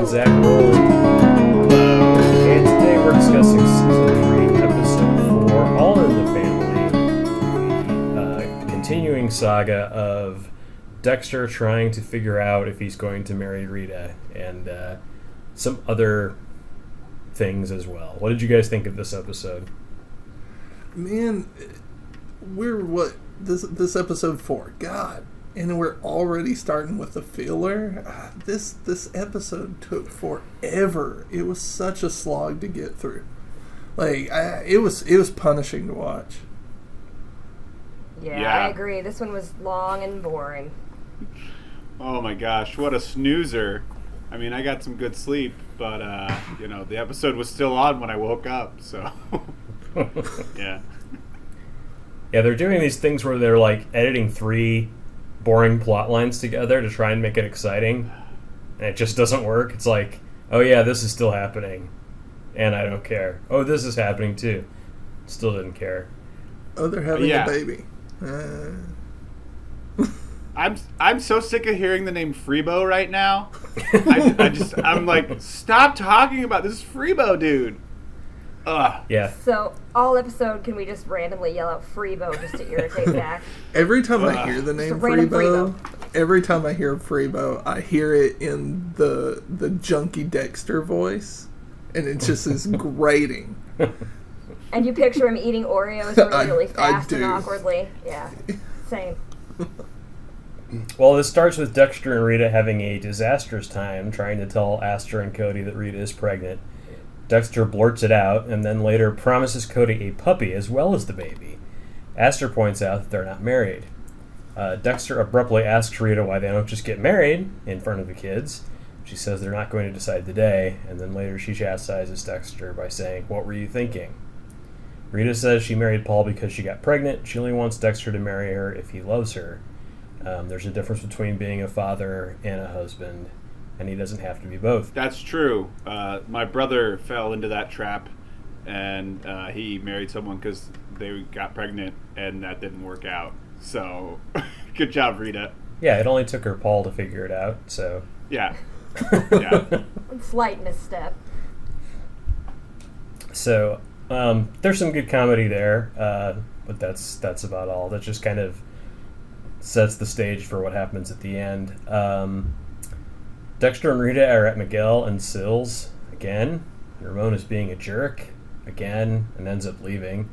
and Zach Rowland. And today we're discussing Season 3, Episode 4, All in the Family. The continuing saga of Dexter trying to figure out if he's going to marry Rita, and some other things as well. What did you guys think of this episode? Man, we're this episode 4. God. And we're already starting with the filler. This episode took forever. It was such a slog to get through. It was punishing to watch. Yeah, I agree. This one was long and boring. Oh my gosh, what a snoozer. I mean, I got some good sleep, but the episode was still on when I woke up, so yeah. Yeah, they're doing these things where they're like editing 3 boring plot lines together to try and make it exciting, and it just doesn't work. It's like, oh yeah, this is still happening, and I don't care. Oh, this is happening too. Still didn't care. Oh, they're having a baby. I'm so sick of hearing the name Freebo right now. I'm like, stop talking about this Freebo dude. Ugh. Yeah. So, all episode, can we just randomly yell out Freebo just to irritate Zach? Every time I hear the name Freebo, I hear it in the junky Dexter voice, and it just is grating. And you picture him eating Oreos really fast and awkwardly. Yeah, same. Well, this starts with Dexter and Rita having a disastrous time trying to tell Aster and Cody that Rita is pregnant. Dexter blurts it out, and then later promises Cody a puppy as well as the baby. Aster points out that they're not married. Dexter abruptly asks Rita why they don't just get married in front of the kids. She says they're not going to decide today, and then later she chastises Dexter by saying, "What were you thinking?" Rita says she married Paul because she got pregnant. She only wants Dexter to marry her if he loves her. There's a difference between being a father and a husband, and he doesn't have to be both. That's true. My brother fell into that trap, and he married someone because they got pregnant, and that didn't work out. So, good job, Rita. Yeah, it only took her Paul to figure it out, so... Yeah. Yeah. Slight misstep. So, there's some good comedy there, but that's about all. That just kind of sets the stage for what happens at the end. Dexter and Rita are at Miguel and Sill's again. Ramon is being a jerk again and ends up leaving.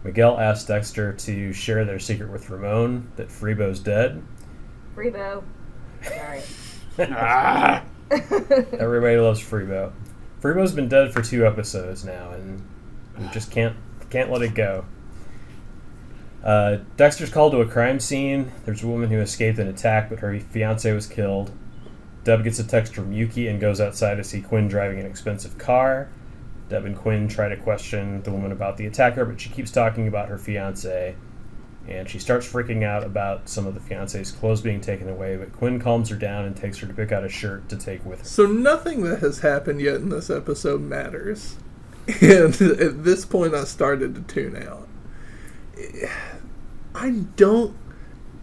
Miguel asks Dexter to share their secret with Ramon, that Freebo's dead. Freebo. Sorry. Everybody loves Freebo. Freebo's been dead for 2 episodes now, and we just can't let it go. Dexter's called to a crime scene. There's a woman who escaped an attack, but her fiancé was killed. Deb gets a text from Yuki and goes outside to see Quinn driving an expensive car. Deb and Quinn try to question the woman about the attacker, but she keeps talking about her fiancé, and she starts freaking out about some of the fiancé's clothes being taken away, but Quinn calms her down and takes her to pick out a shirt to take with her. So nothing that has happened yet in this episode matters. And at this point I started to tune out. I don't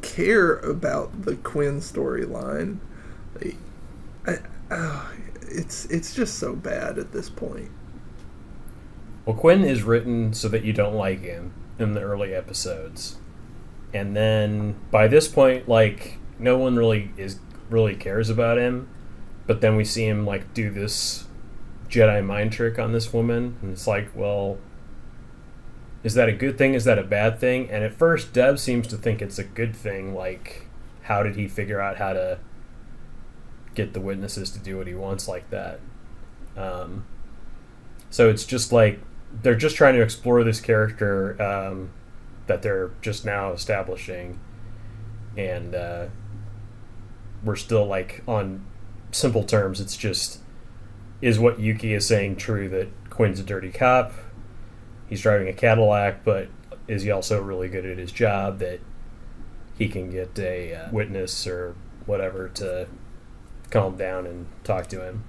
care about the Quinn storyline. It's just so bad at this point. Well, Quinn is written so that you don't like him in the early episodes. And then by this point, like, no one really cares about him. But then we see him like do this Jedi mind trick on this woman, and it's like, well, is that a good thing? Is that a bad thing? And at first, Deb seems to think it's a good thing. Like, how did he figure out how to get the witnesses to do what he wants like that? So it's just like they're just trying to explore this character that they're just now establishing, and we're still like on simple terms. It's just, is what Yuki is saying true, that Quinn's a dirty cop? He's driving a Cadillac, but is he also really good at his job that he can get a witness or whatever to calm down and talk to him?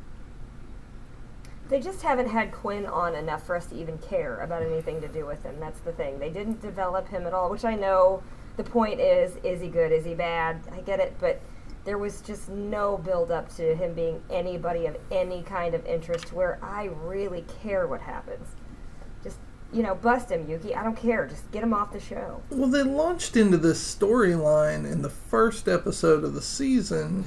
They just haven't had Quinn on enough for us to even care about anything to do with him. That's the thing. They didn't develop him at all, which I know the point is he good, is he bad? I get it, but there was just no build up to him being anybody of any kind of interest where I really care what happens. Just, bust him, Yuki. I don't care. Just get him off the show. Well, they launched into this storyline in the first episode of the season.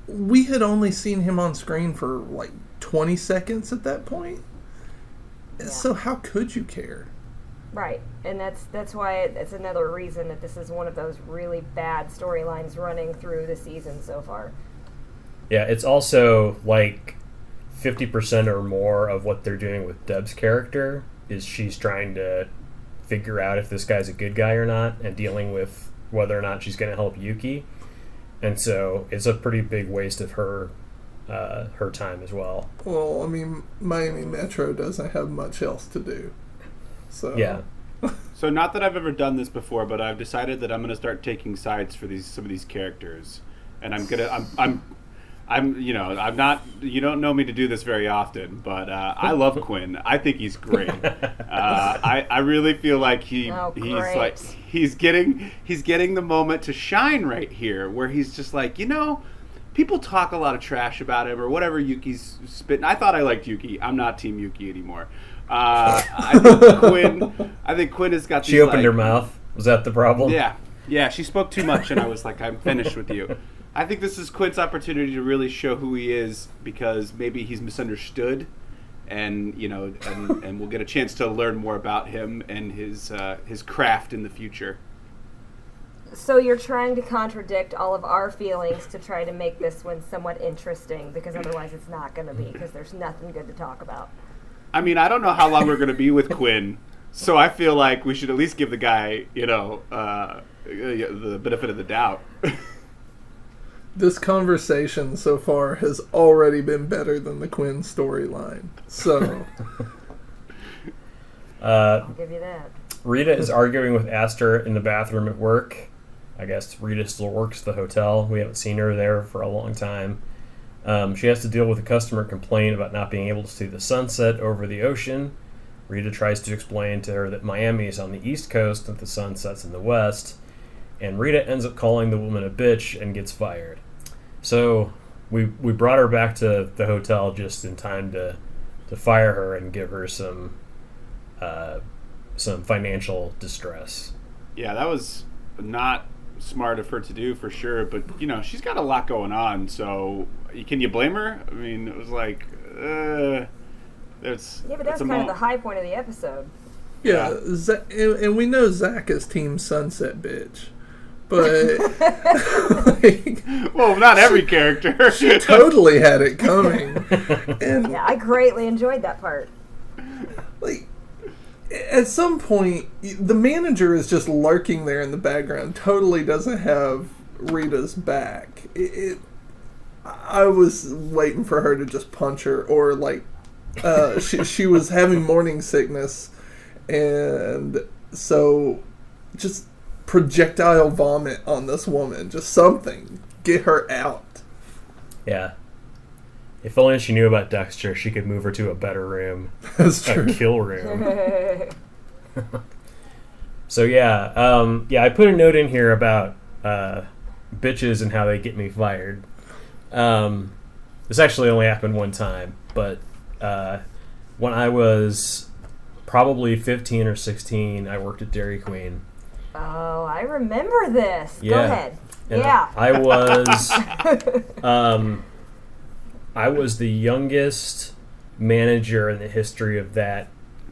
We had only seen him on screen for like 20 seconds at that point. Yeah. So how could you care? Right, and that's why it's another reason that this is one of those really bad storylines running through the season so far. Yeah, it's also like 50% or more of what they're doing with Deb's character is she's trying to figure out if this guy's a good guy or not and dealing with whether or not she's going to help Yuki. And so it's a pretty big waste of her time as well. Well, I mean, Miami Metro doesn't have much else to do. So yeah. So not that I've ever done this before, but I've decided that I'm going to start taking sides for some of these characters, and I'm not. You don't know me to do this very often, but I love Quinn. I think he's great. I really feel like he's getting the moment to shine right here, where he's just like, people talk a lot of trash about him or whatever Yuki's spitting. I thought I liked Yuki. I'm not Team Yuki anymore. I think Quinn has got. She opened her mouth. Was that the problem? Yeah. She spoke too much, and I was like, "I'm finished with you." I think this is Quinn's opportunity to really show who he is, because maybe he's misunderstood, and we'll get a chance to learn more about him and his craft in the future. So you're trying to contradict all of our feelings to try to make this one somewhat interesting, because otherwise it's not going to be, because there's nothing good to talk about. I mean, I don't know how long we're going to be with Quinn, so I feel like we should at least give the guy, the benefit of the doubt. This conversation so far has already been better than the Quinn storyline. So I'll give you that. Rita is arguing with Aster in the bathroom at work. I guess Rita still works at the hotel. We haven't seen her there for a long time. She has to deal with a customer complaint about not being able to see the sunset over the ocean. Rita tries to explain to her that Miami is on the east coast and the sun sets in the west. And Rita ends up calling the woman a bitch and gets fired. So we brought her back to the hotel just in time to fire her and give her some financial distress. Yeah, that was not smart of her to do, for sure, but she's got a lot going on, so can you blame her? I mean, it was like but that's kind of the high point of the episode. Yeah. And we know Zach is Team Sunset Bitch, but well, not every character. She totally had it coming. And yeah, I greatly enjoyed that part. Like, at some point, the manager is just lurking there in the background, totally doesn't have Rita's back. I was waiting for her to just punch her, or like she was having morning sickness, and so just projectile vomit on this woman, just something, get her out. Yeah. If only she knew about Dexter, she could move her to a better room. That's true. A kill room. So I put a note in here about bitches and how they get me fired. This actually only happened one time, but when I was probably 15 or 16, I worked at Dairy Queen. Oh, I remember this. Yeah. Go ahead. And yeah. I was the youngest manager in the history of that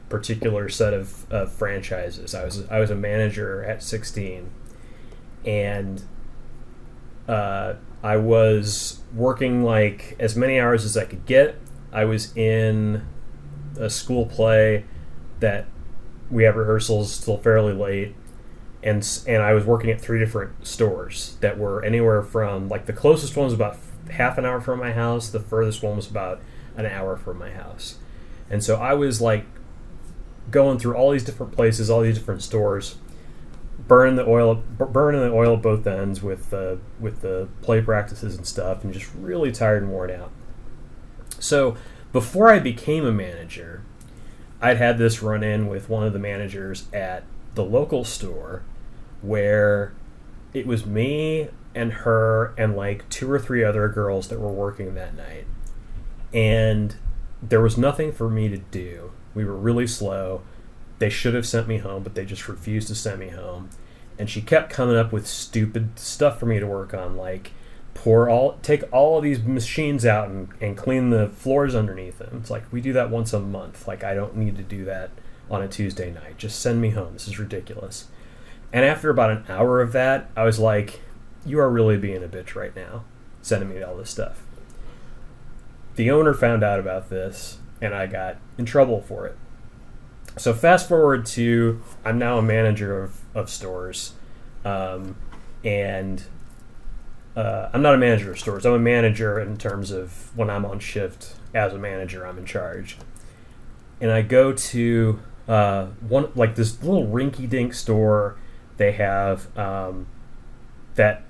particular set of franchises. I was a manager at 16, and I was working like as many hours as I could get. I was in a school play that we have rehearsals till fairly late, and I was working at 3 different stores that were anywhere from, like, the closest one was about half an hour from my house, the furthest one was about an hour from my house. And so I was like going through all these different places, all these different stores, burning the oil at both ends with the play practices and stuff, and just really tired and worn out. So before I became a manager, I'd had this run-in with one of the managers at the local store where it was me and her and like 2 or 3 other girls that were working that night. And there was nothing for me to do. We were really slow. They should have sent me home, but they just refused to send me home. And she kept coming up with stupid stuff for me to work on, like take all of these machines out and clean the floors underneath them. It's like, we do that once a month. Like, I don't need to do that on a Tuesday night. Just send me home. This is ridiculous. And after about an hour of that, I was like, you are really being a bitch right now, sending me all this stuff. The owner found out about this, and I got in trouble for it. So fast forward to, I'm now a manager of stores, and I'm not a manager of stores. I'm a manager in terms of when I'm on shift as a manager, I'm in charge. And I go to one, like this little rinky-dink store they have that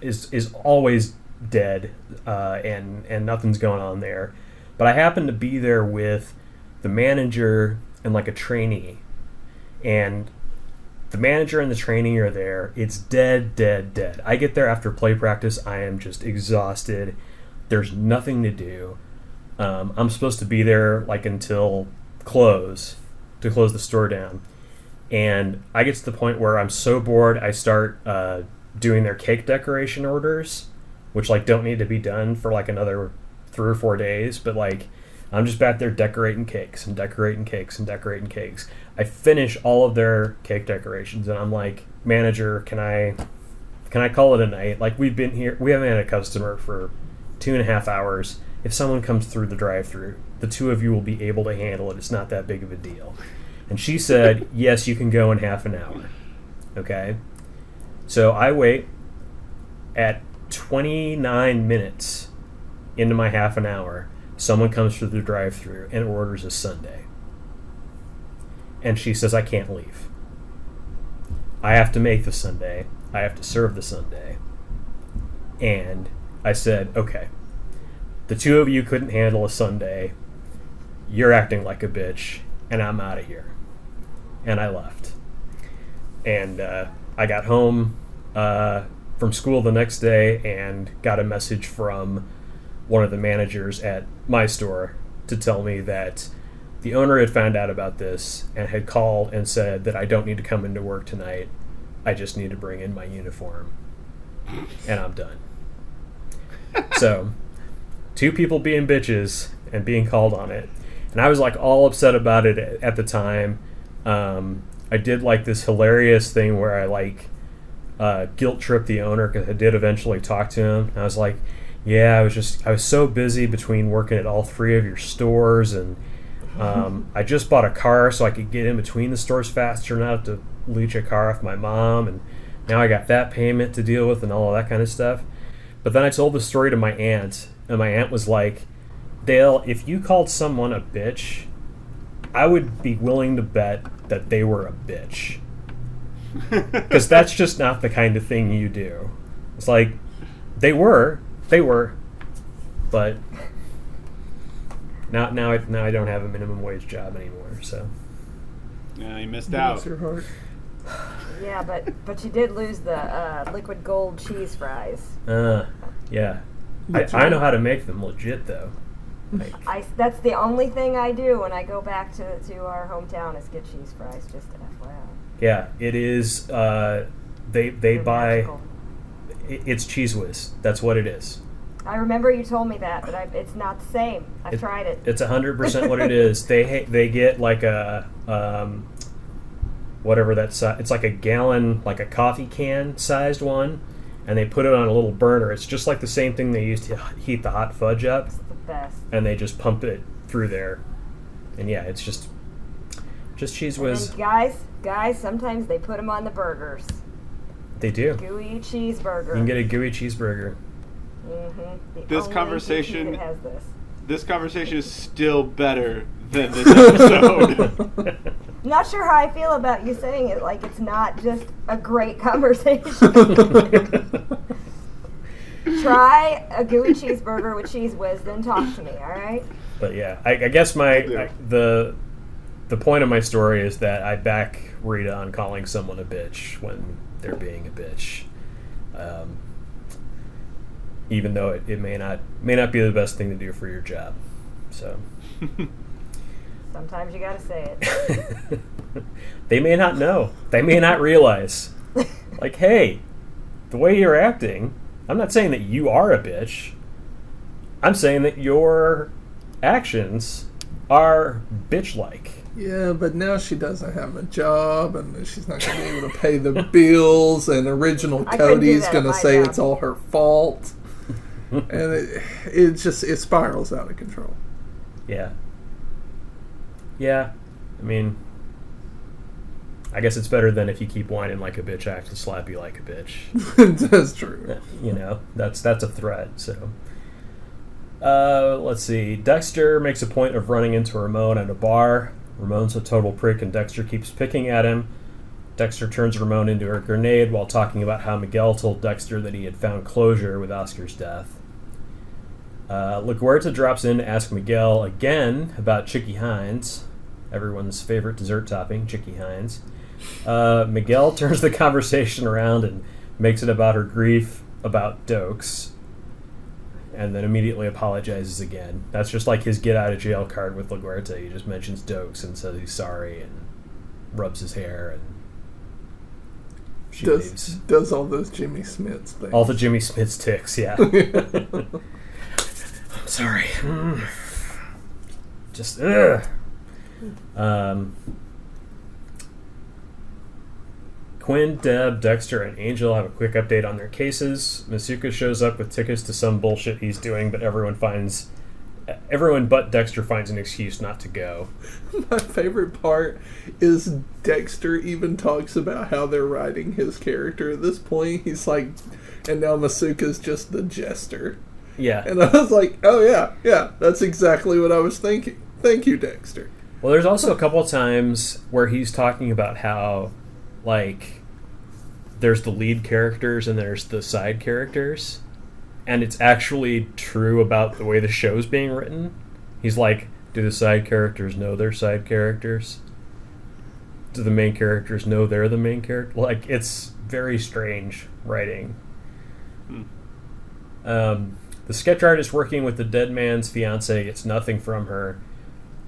is always dead, and nothing's going on there. But I happen to be there with the manager and like a trainee, and the manager and the trainee are there. It's dead. I get there after play practice. I am just exhausted. There's nothing to do. I'm supposed to be there like until to close the store down. And I get to the point where I'm so bored, I start doing their cake decoration orders, which like don't need to be done for like another 3 or 4 days, but like I'm just back there decorating cakes. I finish all of their cake decorations, and I'm like, manager, can I call it a night? Like, we've been here, we haven't had a customer for 2.5 hours. If someone comes through the drive-thru, the 2 of you will be able to handle it. It's not that big of a deal. And she said, yes, you can go in half an hour. Okay? So I wait. At 29 minutes into my half an hour, someone comes through the drive-thru and orders a sundae. And she says, I can't leave. I have to make the sundae. I have to serve the sundae. And I said, okay, the 2 of you couldn't handle a sundae. You're acting like a bitch, and I'm out of here. And I left. And I got home from school the next day and got a message from one of the managers at my store to tell me that the owner had found out about this and had called and said that I don't need to come into work tonight. I just need to bring in my uniform. And I'm done. So, 2 people being bitches and being called on it. And I was like all upset about it at the time. I did like this hilarious thing where I like guilt tripped the owner because I did eventually talk to him. And I was like, yeah, I was so busy between working at all 3 of your stores, and I just bought a car so I could get in between the stores faster, not have to leech a car off my mom, and now I got that payment to deal with and all of that kind of stuff. But then I told the story to my aunt, and my aunt was like, Dale, if you called someone a bitch, I would be willing to bet that they were a bitch. Because that's just not the kind of thing you do. It's like, they were, but now I don't have a minimum wage job anymore, so. Yeah, you missed out. Bless your heart. Yeah, but you did lose the liquid gold cheese fries. Yeah. I know how to make them legit, though. Like, that's the only thing I do when I go back to our hometown is get cheese fries, just FYI. yeah, it is, they They're buy, magical. it's Cheese Whiz. That's what it is. I remember you told me that, but it's not the same. I've tried it. It's 100% what it is. They get like a whatever that's it's like a gallon, like a coffee can sized one, and they put it on a little burner. It's just like the same thing they use to heat the hot fudge up, It's the best. and they just pump it through there. And yeah, it's just Cheese Whiz. And guys, sometimes they put them on the burgers. They do. Gooey cheeseburger. You can get a gooey cheeseburger. Mm-hmm. This conversation- that has this. This conversation is still better than this episode. Not sure how I feel about you saying it like it's not just a great conversation. Try a gooey cheeseburger with Cheese Whiz, then talk to me, all right? But yeah, I guess the point of my story is that I back Rita on calling someone a bitch when they're being a bitch. even though it may not be the best thing to do for your job. So Sometimes you gotta say it. they may not know. They may not realize. Like, hey, the way you're acting, I'm not saying that you are a bitch. I'm saying that your actions are bitch-like. Yeah, but now she doesn't have a job, and she's not going to be able to pay the bills, and original I couldn't do Cody's that going to at my say job. it's all her fault. And it spirals out of control. Yeah. Yeah. I mean, I guess it's better than if you keep whining like a bitch, I have to slap you like a bitch. That's true. You know, that's a threat. So, let's see. Dexter makes a point of running into Ramon at a bar. Ramon's a total prick, and Dexter keeps picking at him. Dexter turns Ramon into a grenade while talking about how Miguel told Dexter that he had found closure with Oscar's death. LaGuerta drops in to ask Miguel again about Chicky Hines, everyone's favorite dessert topping, Chicky Hines. Miguel turns the conversation around and makes it about her grief about Dokes, and then immediately apologizes again. That's just like his get out of jail card with LaGuerta. He just mentions Dokes and says he's sorry and rubs his hair, and she leaves. Does all those Jimmy Smiths things. All the Jimmy Smith's ticks, yeah. I'm sorry. Just, ugh. Quinn, Deb, Dexter, and Angel have a quick update on their cases. Masuka shows up with tickets to some bullshit he's doing, but everyone but Dexter finds an excuse not to go. My favorite part is Dexter even talks about how they're writing his character at this point. He's like, and now Masuka's just the jester. Yeah. And I was like, oh yeah, that's exactly what I was thinking. Thank you, Dexter. Well, there's also a couple of times where he's talking about how, like, there's the lead characters and there's the side characters, and it's actually true about the way the show's being written. He's like, do the side characters know they're side characters? Do the main characters know they're the main character? Like, it's very strange writing. The sketch artist working with the dead man's fiance gets nothing from her.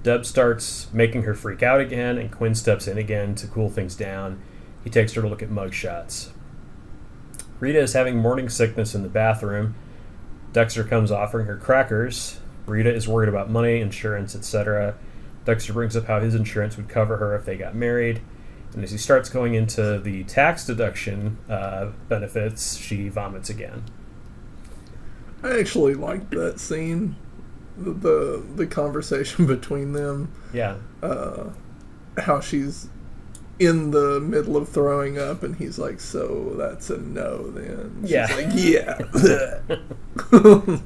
Deb starts making her freak out again, and Quinn steps in again to cool things down. He takes her to look at mugshots. Rita is having morning sickness in the bathroom. Dexter comes offering her crackers. Rita is worried about money, insurance, etc. Dexter brings up how his insurance would cover her if they got married. And as he starts going into the tax deduction benefits, she vomits again. I actually liked that scene, the conversation between them. Yeah. How she's in the middle of throwing up, and he's like, so that's a no then. She's Yeah. like, yeah.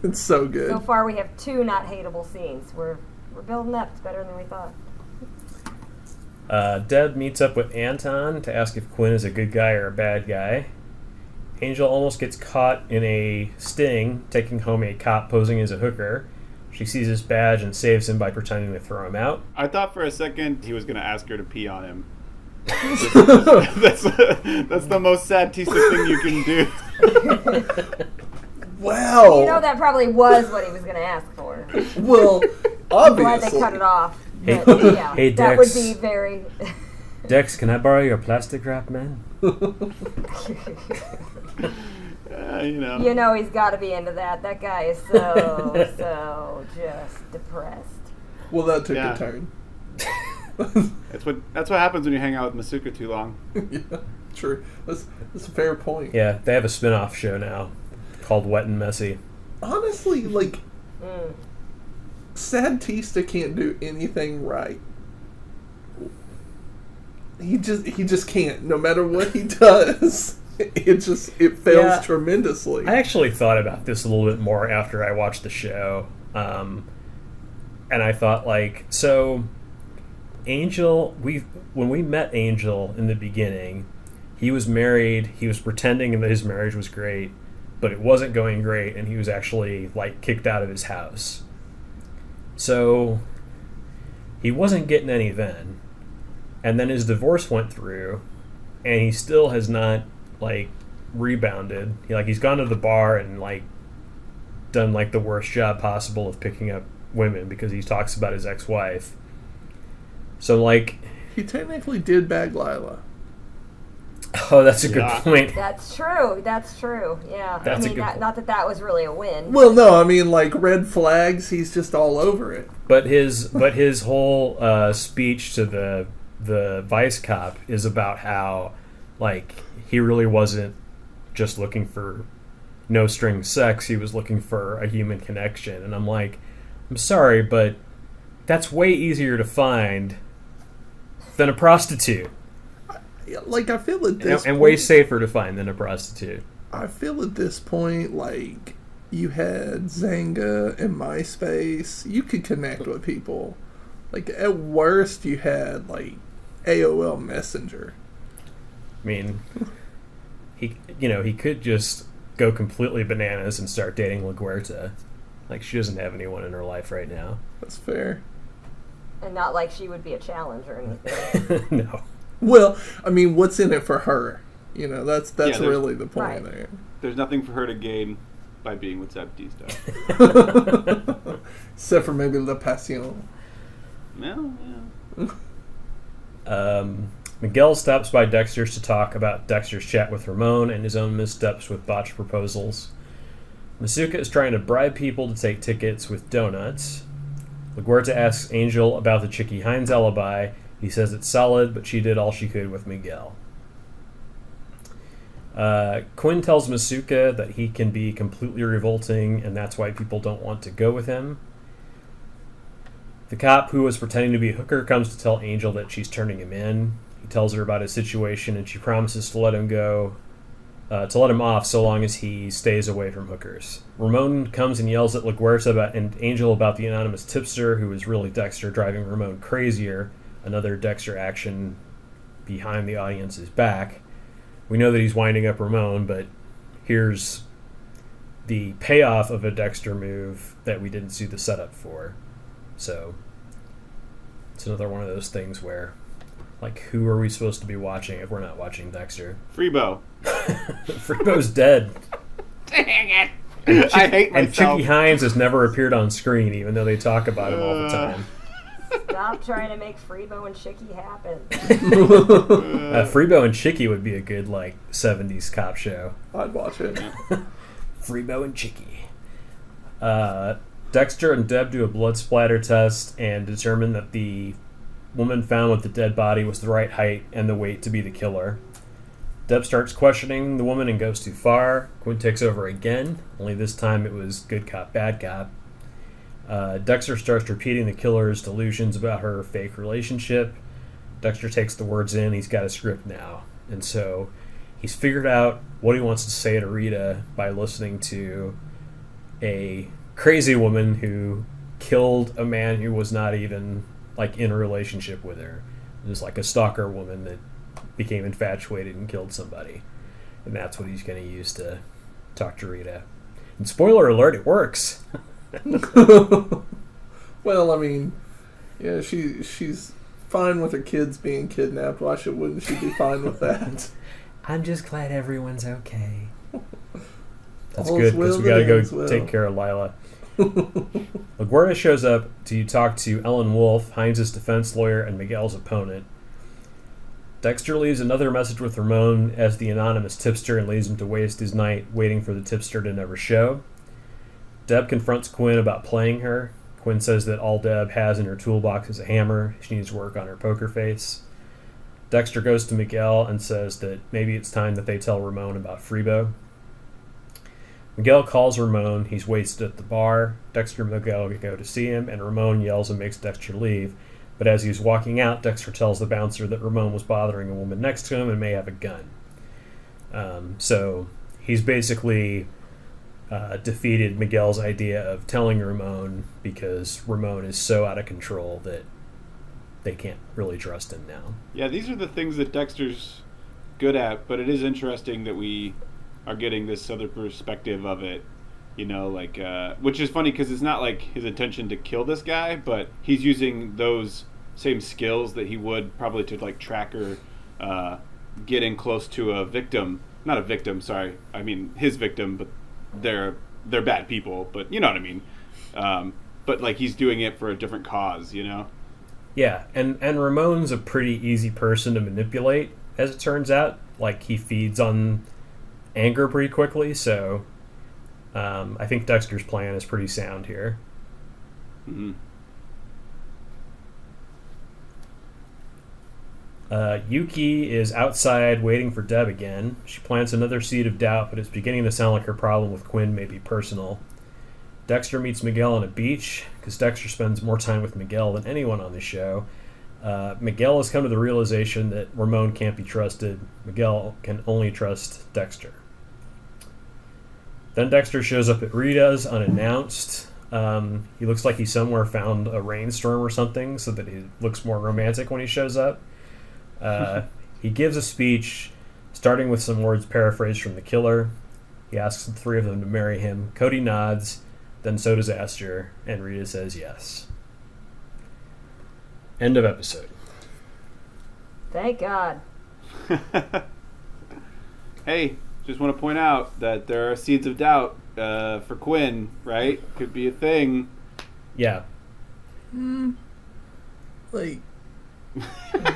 It's so good. So far, we have 2 not hateable scenes. We're building up. It's better than we thought. Deb meets up with Anton to ask if Quinn is a good guy or a bad guy. Angel almost gets caught in a sting, taking home a cop posing as a hooker. She sees his badge and saves him by pretending to throw him out. I thought for a second he was going to ask her to pee on him. That's the most Satista thing you can do. Wow. You know, that probably was what he was going to ask for. Well, I'm glad obviously. they cut it off. Hey- But, yeah, hey, that would Dex. be very... Dex, can I borrow your plastic wrap, man? You know he's got to be into that. That guy is so just depressed. Well, that took Yeah. a turn. That's what happens when you hang out with Masuka too long. Yeah, true. That's a fair point. Yeah, they have a spin-off show now called Wet and Messy. Honestly, like, Mm. Satista can't do anything right. He just can't. No matter what he does, it fails Yeah. tremendously. I actually thought about this a little bit more after I watched the show. And I thought, like, so Angel, when we met Angel in the beginning, he was married, he was pretending that his marriage was great, but it wasn't going great, and he was actually, like, kicked out of his house. So he wasn't getting any then. And then his divorce went through, and he still has not, like, rebounded. He's gone to the bar and, like, done like the worst job possible of picking up women because he talks about his ex-wife. So like, he technically did bag Lila. oh, that's a good Yeah. point. That's true. That's true. Yeah. That's a I mean, good point. not that that was really a win. Well, no, I mean, like, red flags, he's just all over it. But his whole speech to the vice cop is about how like he really wasn't just looking for no string sex. He was looking for a human connection. And I'm like, I'm sorry, but that's way easier to find than a prostitute. Like, I feel at this And way safer to find than a prostitute. I feel at this point, like, you had Zanga and MySpace. You could connect with people. Like, at worst, you had, like, AOL Messenger. I mean, he could just go completely bananas and start dating LaGuerta. Like, she doesn't have anyone in her life right now. That's fair. And not like she would be a challenge or anything. No. Well, I mean, what's in it for her? You know, that's there's- really the point Right. there. There's nothing for her to gain by being with Baptista. Except for maybe La Passion. No, yeah. Miguel stops by Dexter's to talk about Dexter's chat with Ramon and his own missteps with botched proposals. Masuka is trying to bribe people to take tickets with donuts. LaGuerta asks Angel about the Chicky Hines alibi. He says it's solid, but she did all she could with Miguel. Quinn tells Masuka that he can be completely revolting, and that's why people don't want to go with him. The cop who was pretending to be a hooker comes to tell Angel that she's turning him in. He tells her about his situation, and she promises to let him off so long as he stays away from hookers. Ramon comes and yells at LaGuerta and Angel about the anonymous tipster, who is really Dexter, driving Ramon crazier. Another Dexter action behind the audience's back. We know that he's winding up Ramon, but here's the payoff of a Dexter move that we didn't see the setup for. So it's another one of those things where, like, who are we supposed to be watching if we're not watching Dexter? Freebo. Freebo's dead. Dang it! I hate And myself. Chicky Hines has never appeared on screen, even though they talk about him all the time. Stop trying to make Freebo and Chicky happen. Freebo and Chicky would be a good, like, 70s cop show. I'd watch it. Freebo and Chicky. Dexter and Deb do a blood splatter test and determine that the woman found with the dead body was the right height and the weight to be the killer. Deb starts questioning the woman and goes too far. Quinn takes over again, only this time it was good cop, bad cop. Dexter starts repeating the killer's delusions about her fake relationship. Dexter takes the words in. He's got a script now. And so he's figured out what he wants to say to Rita by listening to a crazy woman who killed a man who was not even, like, in a relationship with her. It was like a stalker woman that became infatuated and killed somebody. And that's what he's going to use to talk to Rita. And spoiler alert, it works. Well, I mean, yeah, she's fine with her kids being kidnapped. Why wouldn't she be fine with that? I'm just glad everyone's okay. That's All's good, because well we gotta that go ends well. take care of Lila. LaGuerta shows up to talk to Ellen Wolf, Hines' defense lawyer and Miguel's opponent. Dexter leaves another message with Ramon as the anonymous tipster and leaves him to waste his night waiting for the tipster to never show. Deb confronts Quinn about playing her. Quinn says that all Deb has in her toolbox is a hammer. She needs to work on her poker face. Dexter goes to Miguel and says that maybe it's time that they tell Ramon about Freebo. Miguel calls Ramon. He's wasted at the bar. Dexter and Miguel go to see him, and Ramon yells and makes Dexter leave. But as he's walking out, Dexter tells the bouncer that Ramon was bothering a woman next to him and may have a gun. So he's basically defeated Miguel's idea of telling Ramon because Ramon is so out of control that they can't really trust him now. Yeah, these are the things that Dexter's good at, but it is interesting that we are getting this other perspective of it, you know, like, which is funny because it's not like his intention to kill this guy, but he's using those same skills that he would probably to, like, track or get in close to a victim. Not a victim, sorry. I mean, his victim, but their they're bad people, but you know what I mean. But like he's doing it for a different cause, you know. Yeah, and Ramon's a pretty easy person to manipulate, as it turns out. Like, he feeds on anger pretty quickly, so I think Dexter's plan is pretty sound here. Mm-hmm. Yuki is outside waiting for Deb again. She plants another seed of doubt, but it's beginning to sound like her problem with Quinn may be personal. Dexter meets Miguel on a beach, because Dexter spends more time with Miguel than anyone on the show. Miguel has come to the realization that Ramon can't be trusted. Miguel can only trust Dexter. Then Dexter shows up at Rita's unannounced. He looks like he somewhere found a rainstorm or something, so that he looks more romantic when he shows up. He gives a speech, starting with some words paraphrased from The Killer. He asks the three of them to marry him. Cody nods, then so does Astor, and Rita says yes. End of episode. Thank God. Hey, just want to point out that there are seeds of doubt for Quinn, right? Could be a thing. Yeah. Like,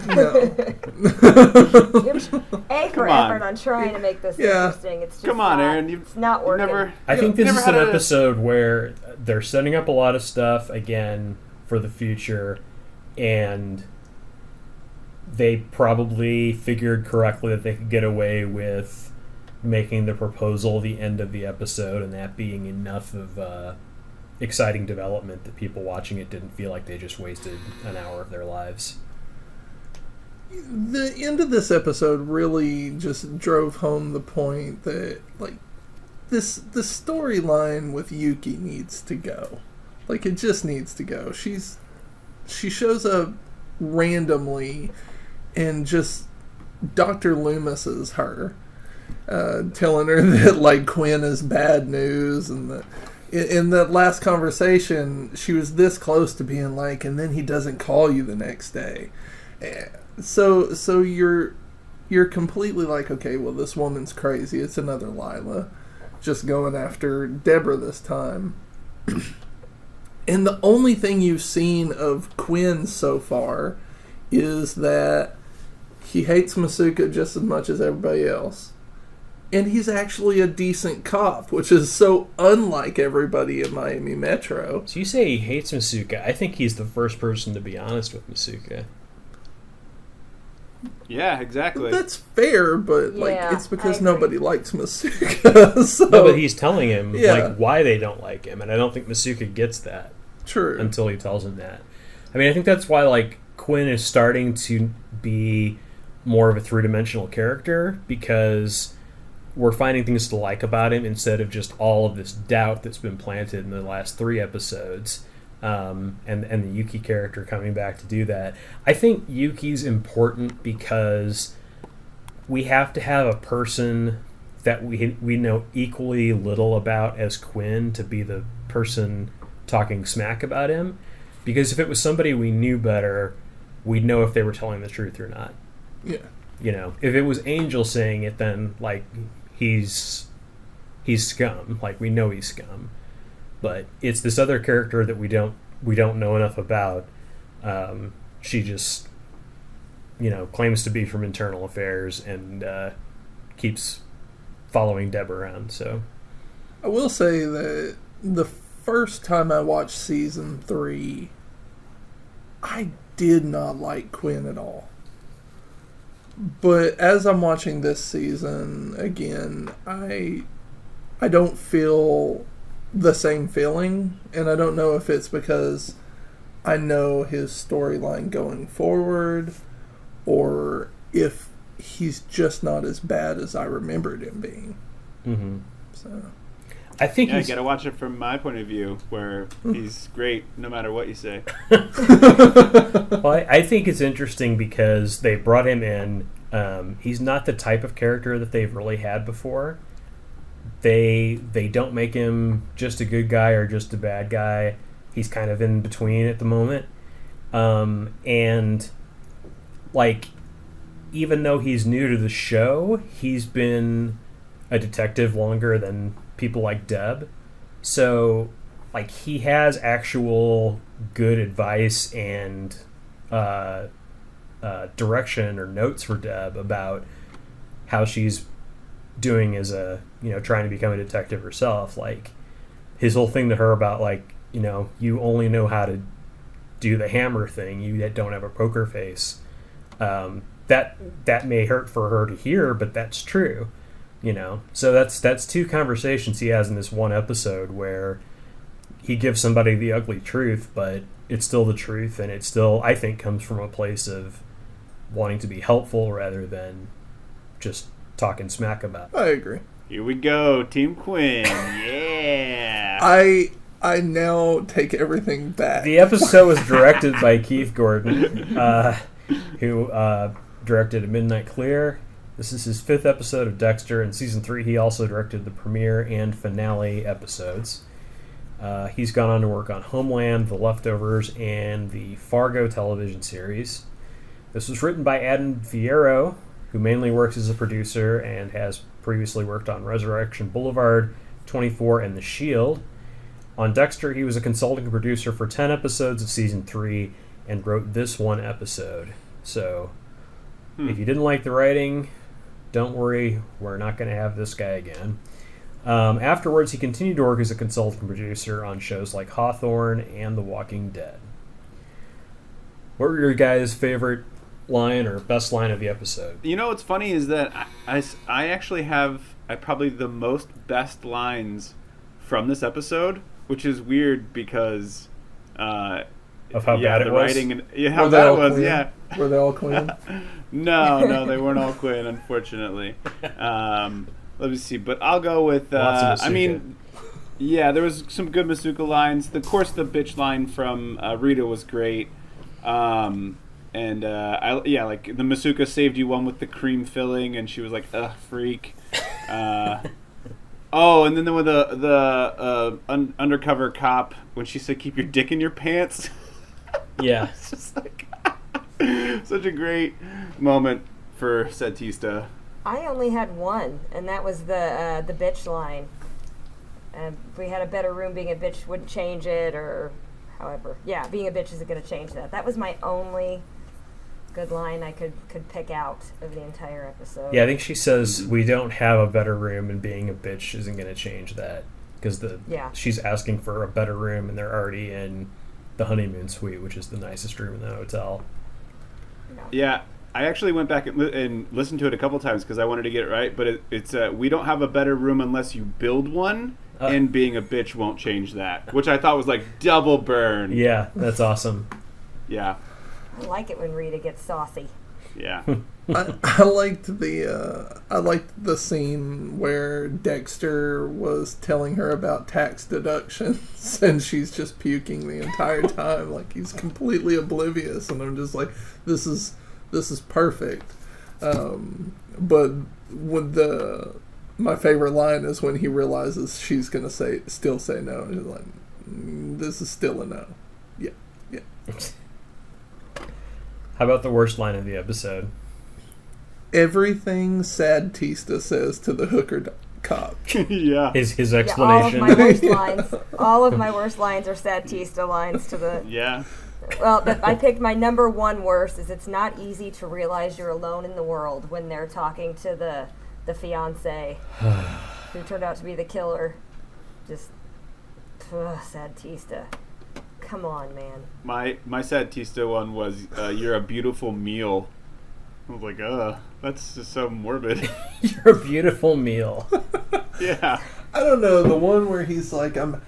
no. A for Come on. effort on trying to make this Yeah. interesting. It's just Come on, not, Aaron. it's not working. I think this never is an had a- episode where they're setting up a lot of stuff, again, for the future, and they probably figured correctly that they could get away with making the proposal the end of the episode, and that being enough of exciting development that people watching it didn't feel like they just wasted an hour of their lives. The end of this episode really just drove home the point that, like, the storyline with Yuki needs to go. Like, it just needs to go. She shows up randomly and just Dr. Loomis is her, telling her that, like, Quinn is bad news, and that in that last conversation she was this close to being like, and then he doesn't call you the next day. So you're completely like, okay, well, this woman's crazy. It's another Lila, just going after Deborah this time. And the only thing you've seen of Quinn so far is that he hates Masuka just as much as everybody else. And he's actually a decent cop, which is so unlike everybody in Miami Metro. So you say he hates Masuka. I think he's the first person to be honest with Masuka. Yeah, exactly. That's fair, but like, Yeah, it's because I agree. nobody likes Masuka. So, No, but he's telling him Yeah. like why they don't like him, and I don't think Masuka gets that true. until he tells him that. I mean, I think that's why like Quinn is starting to be more of a three-dimensional character, because we're finding things to like about him instead of just all of this doubt that's been planted in the last 3 episodes. And the Yuki character coming back to do that. I think Yuki's important because we have to have a person that we know equally little about as Quinn to be the person talking smack about him. Because if it was somebody we knew better, we'd know if they were telling the truth or not. Yeah. You know, if it was Angel saying it, then like he's scum. Like, we know he's scum. But it's this other character that we don't know enough about. She just, claims to be from Internal Affairs and keeps following Deb around. So I will say that the first time I watched season 3, I did not like Quinn at all. But as I'm watching this season again, I don't feel the same feeling, and I don't know if it's because I know his storyline going forward, or if he's just not as bad as I remembered him being. mm-hmm. So I think Yeah, you he's gotta watch it from my point of view, where he's great no matter what you say. well, I think it's interesting because they brought him in. He's not the type of character that they've really had before. They don't make him just a good guy or just a bad guy. He's kind of in between at the moment. And like, even though he's new to the show, he's been a detective longer than people like Deb. So, like, he has actual good advice and direction or notes for Deb about how she's doing as a, trying to become a detective herself. Like, his whole thing to her about, like, you only know how to do the hammer thing, you don't have a poker face. That may hurt for her to hear, but that's true. So that's two conversations he has in this one episode where he gives somebody the ugly truth, but it's still the truth, and it still, I think, comes from a place of wanting to be helpful rather than just talking smack about it. I agree. Here we go, Team Quinn. Yeah. I now take everything back. The episode was directed by Keith Gordon, who directed A Midnight Clear. This is his 5th episode of Dexter. In Season 3, he also directed the premiere and finale episodes. He's gone on to work on Homeland, The Leftovers, and the Fargo television series. This was written by Adam Vieiro, who mainly works as a producer and has previously worked on Resurrection Boulevard, 24, and The Shield. On Dexter, he was a consulting producer for 10 episodes of Season 3 and wrote this one episode. So, if you didn't like the writing, don't worry, we're not going to have this guy again. Afterwards, he continued to work as a consulting producer on shows like Hawthorne and The Walking Dead. What were your guys' favorite line or best line of the episode? What's funny is that I actually have probably the most best lines from this episode, which is weird because of how bad it was. Writing and how bad it was. Quinn? Yeah, Were they all Quinn? no, they weren't all Quinn, unfortunately. Let me see, but I'll go with. Lots of I mean, yeah, there was some good Masuka lines. Of course, the bitch line from Rita was great. Like the Masuka saved you one with the cream filling, and she was like, "Ugh, freak." And then with the undercover cop when she said, "Keep your dick in your pants." Yeah, It's just like such a great moment for Satista. I only had one, and that was the bitch line. If we had a better room, being a bitch wouldn't change it, or however. Yeah, being a bitch isn't going to change that. That was my only good line I could pick out of the entire episode. Yeah, I think she says we don't have a better room, and being a bitch isn't going to change that because she's asking for a better room, and they're already in the honeymoon suite, which is the nicest room in the hotel. Yeah, I actually went back and listened to it a couple times because I wanted to get it right. But it's we don't have a better room unless you build one, and being a bitch won't change that, which I thought was like double burn. Yeah, that's awesome. Yeah. I like it when Rita gets saucy. Yeah. I liked the scene where Dexter was telling her about tax deductions and she's just puking the entire time, like he's completely oblivious, and I'm just like, this is perfect. But with my favorite line is when he realizes she's gonna still say no, and he's like, this is still a no. Yeah. How about the worst line of the episode? Everything Sad Tista says to the hooker cop. Yeah. His Yeah, explanation. all of my worst lines are Sad Tista lines to the... Yeah. Well, but I picked my number one worst is it's not easy to realize you're alone in the world when they're talking to the fiancé who turned out to be the killer. Just, Sad Tista. Come on, man. My Sad Tista one was, you're a beautiful meal. I was like, that's just so morbid. You're a beautiful meal. Yeah. I don't know, the one where he's like, I'm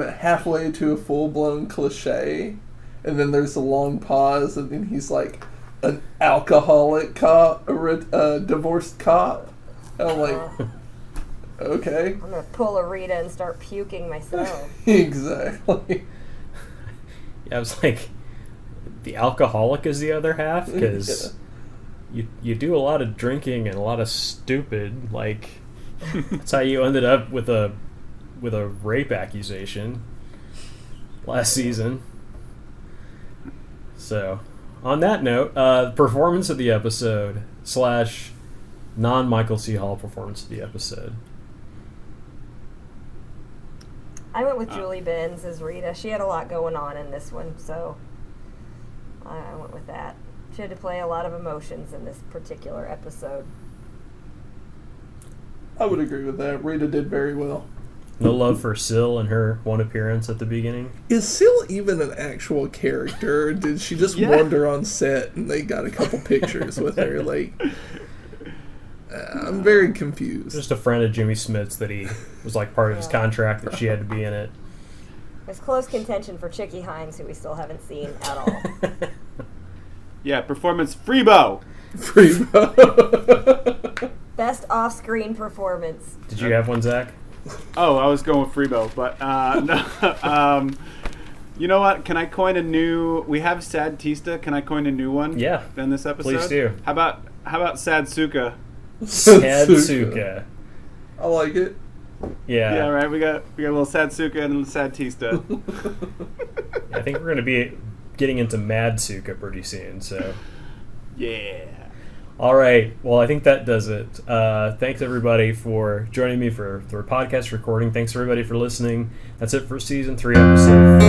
halfway to a full-blown cliche, and then there's a long pause, and then he's like, an alcoholic cop, a divorced cop. And I'm like, okay. I'm going to pull a Rita and start puking myself. Exactly. Yeah, I was like, the alcoholic is the other half? Because you do a lot of drinking and a lot of stupid. Like, that's how you ended up with a rape accusation last season. So, on that note, performance of the episode / non-Michael C. Hall performance of the episode. I went with Julie Benz as Rita. She had a lot going on in this one, so I went with that. She had to play a lot of emotions in this particular episode. I would agree with that. Rita did very well. No love for Syl and her one appearance at the beginning. Is Syl even an actual character? Or did she just wander on set and they got a couple pictures with her? Like, I'm very confused. Just a friend of Jimmy Smith's that he was like part of his contract that she had to be in it. There's close contention for Chicky Hines, who we still haven't seen at all. Yeah, performance Freebo. Best off-screen performance. Did you have one, Zach? Oh, I was going with Freebo, but no. You know what? Can I coin a new? We have Sad Tista. Can I coin a new one? Yeah. In this episode, Please do. How about Sad Suka? Sadsuka. I like it. Yeah. Yeah, right. We got a little Sad Suka and Sad Tista. I think we're going to be getting into Mad Suka pretty soon. So. Yeah. All right. Well, I think that does it. Thanks, everybody, for joining me for the podcast recording. Thanks, everybody, for listening. That's it for Season 3, Episode 4.